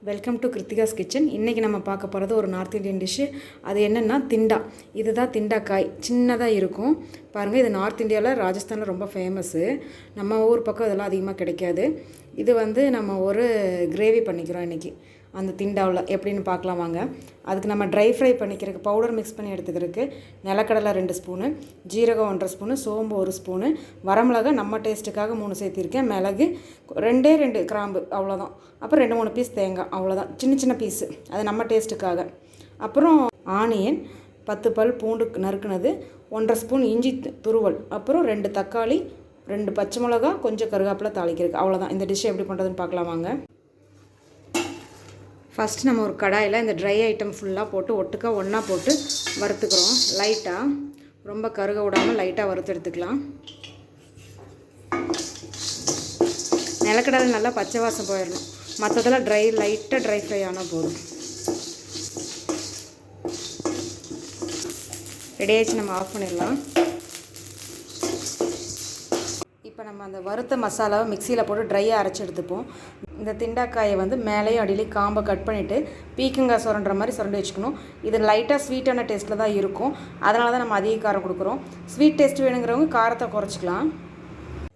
Welcome to Kiruthika's kitchen. இன்றைக்கி நம்ம பார்க்க போகிறது ஒரு நார்த் இந்தியன் டிஷ்ஷு. அது என்னென்னா திண்டா. இதுதான் திண்டாக்காய், சின்னதாக இருக்கும் பாருங்கள். இது நார்த் இந்தியாவில் ராஜஸ்தானில் ரொம்ப ஃபேமஸ்ஸு. நம்ம ஊர் பக்கம் இதெல்லாம் அதிகமாக கிடைக்காது. இது நம்ம ஒரு கிரேவி பண்ணிக்கிறோம் இன்றைக்கி அந்த திண்டாவில். எப்படின்னு பார்க்கலாம் வாங்க. அதுக்கு நம்ம ட்ரை ஃப்ரை பண்ணிக்கிறதுக்கு பவுடர் மிக்ஸ் பண்ணி எடுத்துக்கிறதுக்கு நிலக்கடலை 2 ஸ்பூனு, ஜீரகம் 1.5 ஸ்பூனு, சோம்பு 1 ஸ்பூனு, வரமிளகா நம்ம டேஸ்ட்டுக்காக 3 சேர்த்திருக்கேன், மிளகு 2 கிராம்பு அவ்வளோதான், அப்புறம் 2-3 பீஸ் தேங்காய் அவ்வளோதான், சின்ன சின்ன பீஸு, அது நம்ம டேஸ்ட்டுக்காக. அப்புறம் ஆனியன் 10 பல் பூண்டு நறுக்குனது, 1.5 ஸ்பூன் இஞ்சி துருவல், அப்புறம் 2 தக்காளி, 2 பச்சை மிளகா, கொஞ்சம் கருவேப்பிலை தாளிக்கிறதுக்கு அவ்வளோதான். இந்த டிஷ்ஷை எப்படி பண்ணுறதுன்னு பார்க்கலாம் வாங்க. ஃபஸ்ட்டு நம்ம ஒரு கடாயில் இந்த ட்ரை ஐட்டம் ஃபுல்லாக போட்டு ஒட்டுக்கா ஒன்றா போட்டு வறுத்துக்கிறோம். லைட்டாக, ரொம்ப கருக விடாமல் லைட்டாக வறுத்து எடுத்துக்கலாம். நிலக்கடலை நல்லா பச்சை வாசம் போயிடணும், மற்றதெல்லாம் லைட்டாக ட்ரை ஃப்ரை ஆனால் போதும். ரெடி ஆகிடுச்சு, நம்ம ஆஃப் பண்ணிடலாம். இப்போ நம்ம அந்த வறுத்த மசாலாவை மிக்சியில் போட்டு ட்ரையாக அரைச்சி எடுத்துப்போம். இந்த திண்டாக்காயை மேலேயும் அடியிலையும் காம்பை கட் பண்ணிவிட்டு பீக்கங்காய் சுரண்டுற மாதிரி சுரண்டி வச்சுக்கணும். இது லைட்டாக ஸ்வீட்டான டேஸ்ட்டில் தான் இருக்கும், அதனால தான் நம்ம அதிக காரம் கொடுக்குறோம். ஸ்வீட் டேஸ்ட் வேணுங்கிறவங்க காரத்தை குறைச்சிக்கலாம்.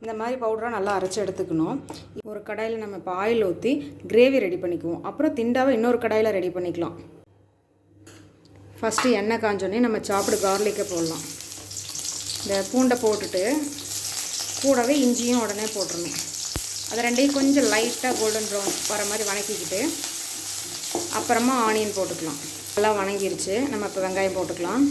இந்த மாதிரி பவுடராக நல்லா அரைச்சி எடுத்துக்கணும். ஒரு கடாயில் நம்ம இப்போ ஆயில் ஊற்றி கிரேவி ரெடி பண்ணிக்குவோம். அப்புறம் திண்டாவை இன்னொரு கடாயில் ரெடி பண்ணிக்கலாம். ஃபஸ்ட்டு எண்ணெய் காஞ்சோடனே நம்ம சாப்பிடு கார்லிக்கை போடலாம். இந்த பூண்டை போட்டுட்டு கூடவே இஞ்சியும் உடனே போட்டுடணும். அதை ரெண்டையும் கொஞ்சம் லைட்டாக கோல்டன் ப்ரௌன் வர மாதிரி வணக்கிக்கிட்டு அப்புறமா ஆனியன் போட்டுக்கலாம். நல்லா வணங்கிருச்சு, நம்ம இப்போ வெங்காயம் போட்டுக்கலாம்.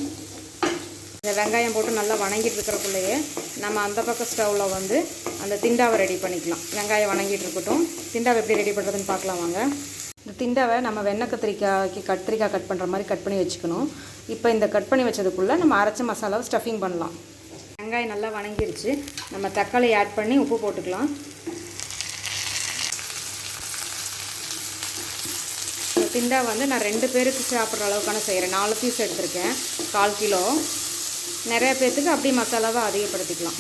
இந்த வெங்காயம் போட்டு நல்லா வணங்கிட்டு இருக்கிறக்குள்ளேயே நம்ம அந்த பக்கம் ஸ்டவ்வில் அந்த திண்டாவை ரெடி பண்ணிக்கலாம். வெங்காயம் வணங்கிட்டு இருக்கட்டும். திண்டாவை எப்படி ரெடி பண்ணுறதுன்னு பார்க்கலாம் வாங்க. இந்த திண்டாவை நம்ம வெண்ணெய் கத்திரிக்காய் கட் பண்ணுற மாதிரி கட் பண்ணி வச்சுக்கணும். இப்போ இந்த கட் பண்ணி வச்சதுக்குள்ளே நம்ம அரைச்ச மசாலாவை ஸ்டஃபிங் பண்ணலாம். வெங்காயம் நல்லா வணங்கிருச்சு, நம்ம தக்காளி ஆட் பண்ணி உப்பு போட்டுக்கலாம். இந்த திண்டா நான் 2 பேருக்கு சாப்பிட்ற அளவுக்கான செய்கிறேன். 4 பீஸ் எடுத்திருக்கேன், 1/4 கிலோ. நிறைய பேர்த்துக்கு அப்படியே மசாலாவை அதிகப்படுத்திக்கலாம்.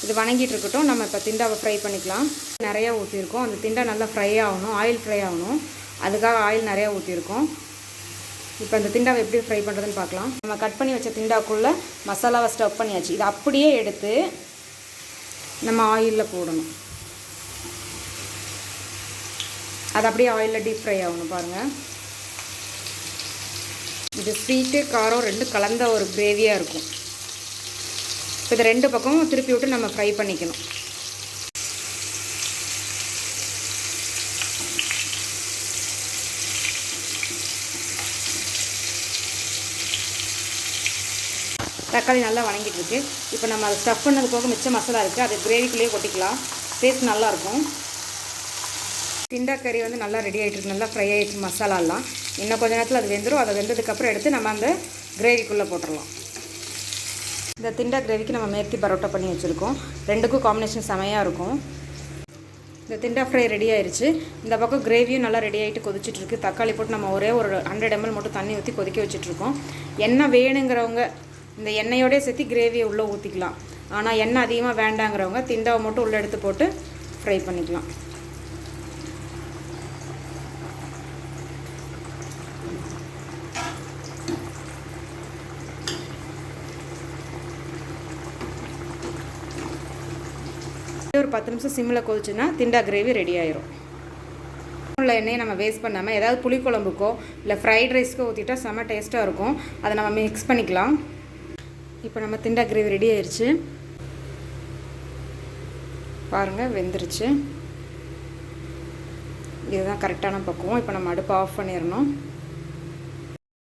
இது வணங்கிட்டு இருக்கட்டும். நம்ம இப்போ திண்டாவை ஃப்ரை பண்ணிக்கலாம். நிறையா ஊற்றிருக்கோம். அந்த திண்டா நல்லா ஃப்ரை ஆகணும், ஆயில் ஃப்ரை ஆகணும், அதுக்காக ஆயில் நிறையா ஊற்றிருக்கோம். இப்போ இந்த திண்டாவை எப்படி ஃப்ரை பண்ணுறதுன்னு பார்க்கலாம். நம்ம கட் பண்ணி வச்ச திண்டாக்குள்ளே மசாலாவை ஸ்டஃப் பண்ணியாச்சு. இது அப்படியே எடுத்து நம்ம ஆயிலில் போடணும். அது அப்படியே ஆயிலில் டீப் ஃப்ரை ஆகணும் பாருங்கள். இது ஸ்வீட்டு காரம் 2 கலந்த ஒரு கிரேவியாக இருக்கும். இப்போ இது 2 பக்கமும் திருப்பி விட்டு நம்ம ஃப்ரை பண்ணிக்கணும். தக்காளி நல்லா வணங்கிட்டு இருக்கு. இப்போ நம்ம அதை ஸ்டஃப் பண்ணது போக மிச்ச மசாலா இருக்குது, அது கிரேவிக்குள்ளேயே கொட்டிக்கலாம். டேஸ்ட் நல்லாயிருக்கும். திண்டா கறி நல்லா ரெடி ஆகிட்டு, நல்லா ஃப்ரை ஆகிட்டு மசாலாலாம். இன்னும் கொஞ்சம் நேரத்தில் அது வெந்துடும். அதை வெந்ததுக்கப்புறம் எடுத்து நம்ம அந்த கிரேவிக்குள்ளே போட்டுடலாம். இந்த திண்டா கிரேவிக்கு நம்ம மேத்தி பரோட்டா பண்ணி வச்சுருக்கோம். 2க்கும் காம்பினேஷன் செமையாக இருக்கும். இந்த திண்டா ஃப்ரை ரெடி ஆயிடுச்சு. இந்த பக்கம் கிரேவியும் நல்லா ரெடி ஆகிட்டு கொதிச்சிட்ருக்கு. தக்காளி போட்டு நம்ம ஒரே ஒரு 100 ml மட்டும் தண்ணி ஊற்றி கொதிக்க வச்சுட்ருக்கோம். எண்ணெய் வேணுங்கிறவங்க இந்த எண்ணெயோடய சேர்த்து கிரேவியை உள்ளே ஊற்றிக்கலாம். ஆனால் எண்ணெய் அதிகமாக வேண்டாங்கிறவங்க திண்டாவை மட்டும் உள்ளே எடுத்து போட்டு ஃப்ரை பண்ணிக்கலாம். ஒரு 10 நிமிஷம் சிம்மில் கொதிச்சுன்னா திண்டா கிரேவி ரெடி ஆயிரும். உள்ள எண்ணெயை நம்ம வேஸ்ட் பண்ணாமல் ஏதாவது புளிக்குழம்புக்கோ இல்லை ஃப்ரைட் ரைஸ்க்கோ ஊற்றிட்டா செம்ம டேஸ்ட்டாக இருக்கும். அதை நம்ம மிக்ஸ் பண்ணிக்கலாம். இப்போ நம்ம திண்டா கிரேவி ரெடி ஆயிடுச்சு பாருங்கள், வெந்துருச்சு. இதுதான் கரெக்டான பக்குவம். இப்போ நம்ம அடுப்பு ஆஃப் பண்ணிடணும்.